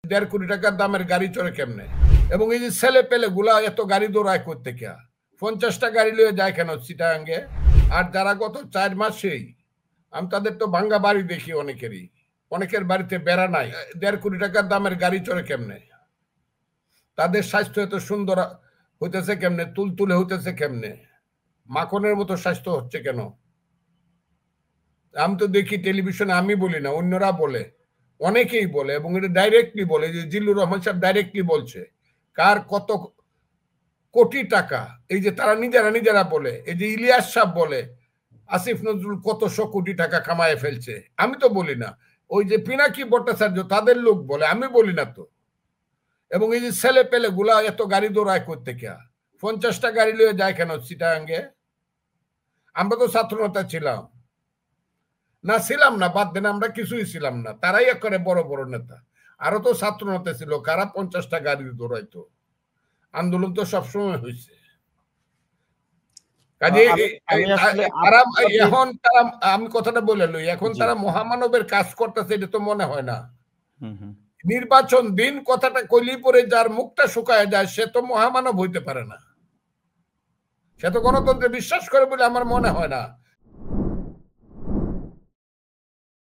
1.5 কোটি টাকার দামের গাড়ি চড়ে কেমনে? এবং এই যে ছেলে পেলে গুলা এত গাড়ি দৌড়ায় করতে কে? 50টা গাড়ি লয়ে যায় কেন চিটাগাঙ্গে? আর যারা গত 4 মাসেই আমি তাদের তো ভাঙ্গা বাড়ি দেখি অনেকেরই, অনেকের বাড়িতে বেড়া নাই। 1.5 কোটি টাকার দামের গাড়ি চড়ে কেমনে? তাদের স্বাস্থ্য এত সুন্দর হইতেছে কেমনে? তুলতুলে হইতেছে কেমনে? মাখনের মতো স্বাস্থ্য হচ্ছে কেন? আমি তো দেখি টেলিভিশনে, আমি বলি না, অন্যরা বলে, অনেকেই বলে, এবং এটা ডাইরেক্টলি বলে যে জিল্লুর রহমান সাহেব ডাইরেক্টলি বলছে কার কত কোটি টাকা। এই যে তারা নিজেরা বলে, এই যে ইলিয়াস সাহেব বলে আসিফ নজরুল কত 100 কোটি টাকা কামায় ফেলছে। আমি তো বলি না, ওই যে পিনাকি ভট্টাচার্য তাদের লোক বলে, আমি বলি না তো। এবং এই যে ছেলে পেলে গুলা এত গাড়ি দৌড়ায় করতে কে? 50টা গাড়ি লয়ে যায় কেন চিটাগাঙ্গে? আমরা তো ছাত্রনেতা ছিলাম না, ছিলাম না, বাদ দেন, আমরা কিছুই ছিলাম না, তারাই একেবারে বড় বড় নেতা। আরো তো ছাত্র নেতা ছিল, কারা 50টা গাড়ি দৌড়াইতো। আন্দোলন তো সবসময় হয়েছে। কাজে এখন তারা, আমি কথাটা বলে লই, এখন তারা মহামানবের কাজ করতেছে, এটা তো মনে হয় না। নির্বাচন দিন কথাটা কইলি পরে যার মুখটা শুকায় যায় সে তো মহামানব হইতে পারে না, সে তো গণতন্ত্রে বিশ্বাস করে বলে আমার মনে হয় না।